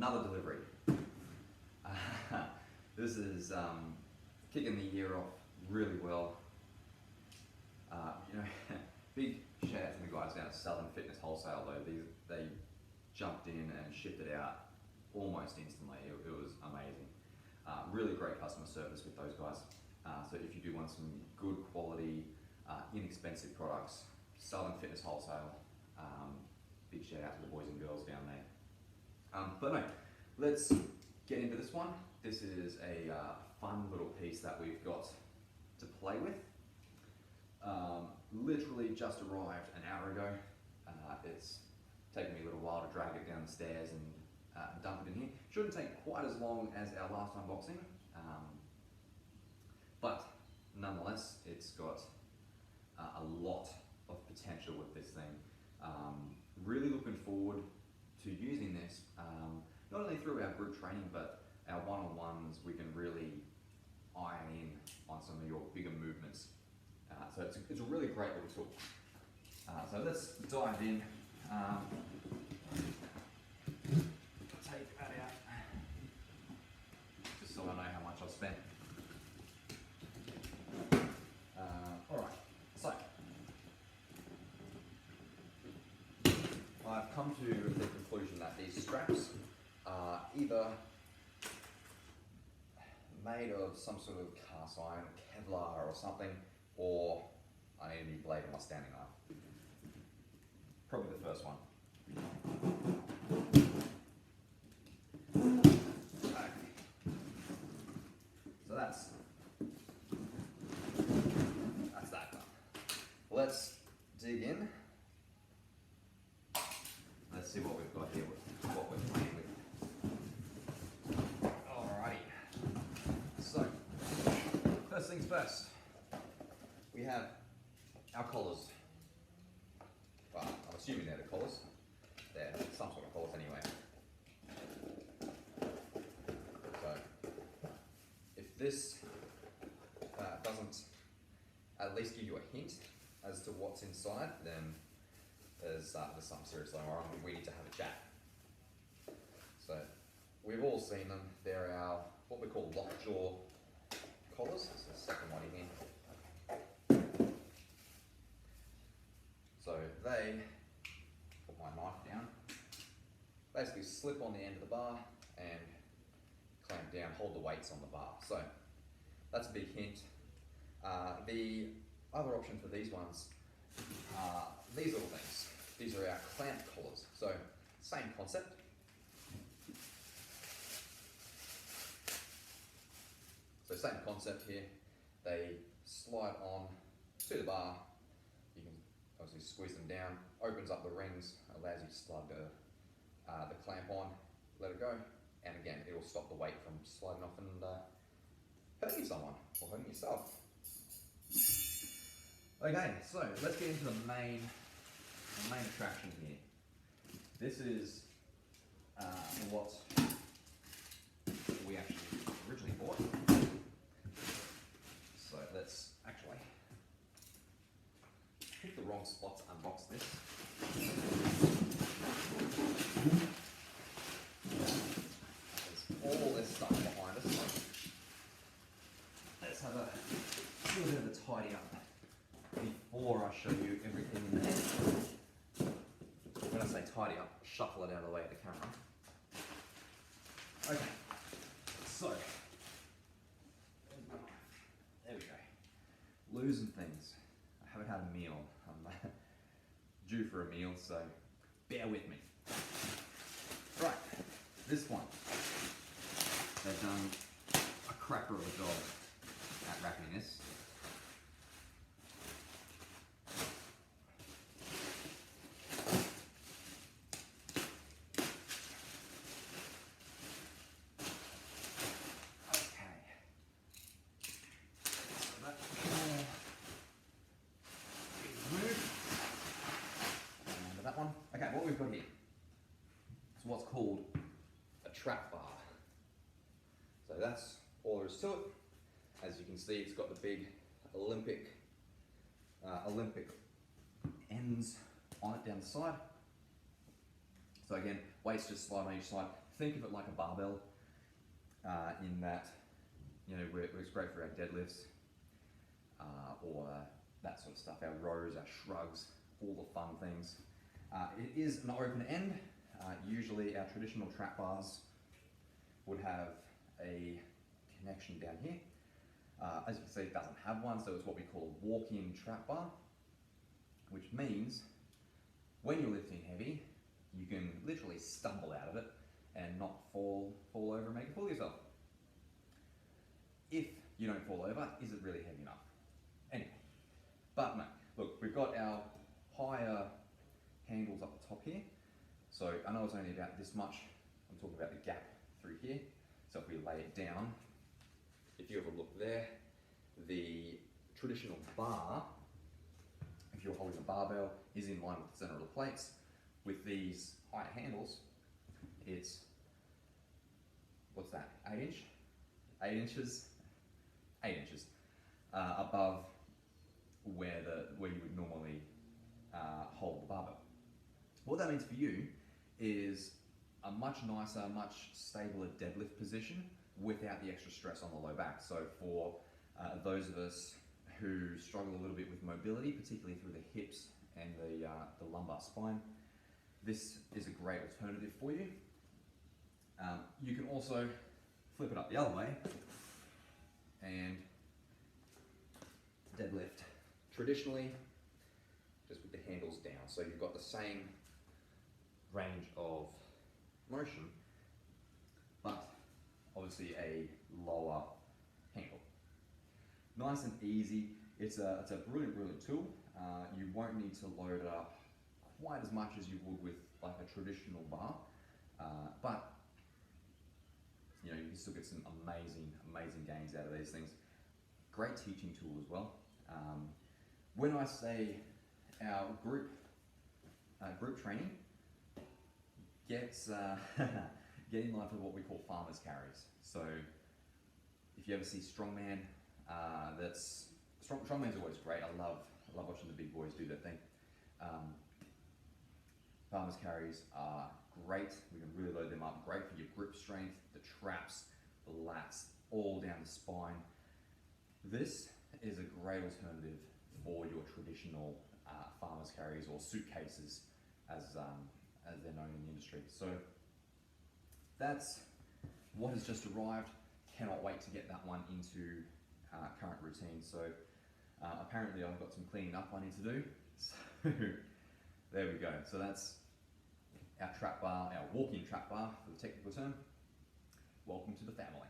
another delivery. This is kicking the year off really well. Big shout out to the guys down at Southern Fitness Wholesale though. They jumped in and shipped it out almost instantly. It was amazing. Really great customer service with those guys. So if you do want some good quality, inexpensive products, Southern Fitness Wholesale, big shout out to the boys and girls down there. But no, let's get into this one. This is a fun little piece that we've got to play with. Literally just arrived an hour ago. It's taken me a little while to drag it down the stairs and dump it in here. Shouldn't take quite as long as our last unboxing, but nonetheless, it's got a lot of potential with this thing. Really looking forward to using this, not only through our group training, but our one-on-ones. We can really iron in on some of your bigger movements. So it's a really great little tool. So let's dive in. Take that out, just so I know how much I've spent. Alright, so I've come to the conclusion that these straps are either made of some sort of cast iron, Kevlar or something, or I need a new blade on my standing knife. Probably the first one. Okay. So that's that done. Let's dig in. Let's see what we've got here, what we're playing with. Alrighty. So, first things first. We have our collars. Well, I'm assuming they're the collars. They're some sort of collars anyway. So, if this doesn't at least give you a hint as to what's inside, then there's something seriously wrong. We need to have a chat. So, we've all seen them. They're our, what we call lockjaw collars. That's the second one in here. So they, put my knife down, basically slip on the end of the bar and clamp down, hold the weights on the bar. So that's a big hint. The other option for these ones are these little things. These are our clamp collars. So same concept. So same concept here. They slide on to the bar. You can obviously squeeze them down, opens up the rings, allows you to slide the clamp on, let it go, and again, it will stop the weight from sliding off and hurting someone or hurting yourself. Okay, so let's get into the main attraction here. This is what we actually originally bought. So let's actually pick the wrong spot to unbox this. There's all this stuff behind us. Let's have a little bit of a tidy up before I show you everything in there. When I say tidy up, shuffle it out of the way of the camera. Okay, so there we go. Losing things. I haven't had a meal. I'm due for a meal, so bear with me. Right, this one. They've done a cracker of a job at wrapping this. Okay, what we've got here is what's called a trap bar. So that's all there is to it. As you can see, it's got the big Olympic ends on it down the side. So again, weights just slide on each side. think of it like a barbell, in that, you know, it's great for our deadlifts, or that sort of stuff, our rows, our shrugs, all the fun things. It is an open end. Usually our traditional trap bars would have a connection down here. As you can see, it doesn't have one, so it's what we call a walk-in trap bar, which means when you're lifting heavy, you can literally stumble out of it and not fall over and make a fool of yourself. If you don't fall over, is it really heavy enough? Anyway, but no, look, we've got our higher handles up the top here. So I know it's only about this much. I'm talking about the gap through here. So if we lay it down, if you have a look there, the traditional bar, if you're holding a barbell, is in line with the center of the plates. With these higher handles, it's, what's that, 8 inch? 8 inches? 8 inches above where you would normally hold the barbell. What that means for you is a much nicer, much stabler deadlift position without the extra stress on the low back. So for those of us who struggle a little bit with mobility, particularly through the hips and the lumbar spine, this is a great alternative for you. You can also flip it up the other way and deadlift traditionally, just with the handles down. So you've got the same range of motion, but obviously a lower handle. Nice and easy. It's a brilliant tool. You won't need to load it up quite as much as you would with like a traditional bar, but you know, you can still get some amazing gains out of these things. Great teaching tool as well. When I say our group training gets get in line for what we call farmers carries. So if you ever see strongman, strongman's always great. I love watching the big boys do their thing. Farmers carries are great. We can really load them up. Great for your grip strength, the traps, the lats, all down the spine. This is a great alternative for your traditional farmers carries or suitcases, as they're known in the industry. So that's what has just arrived. Cannot wait to get that one into current routine. So apparently I've got some cleaning up I need to do. So there we go. So that's our trap bar, our walk-in trap bar for the technical term. Welcome to the family.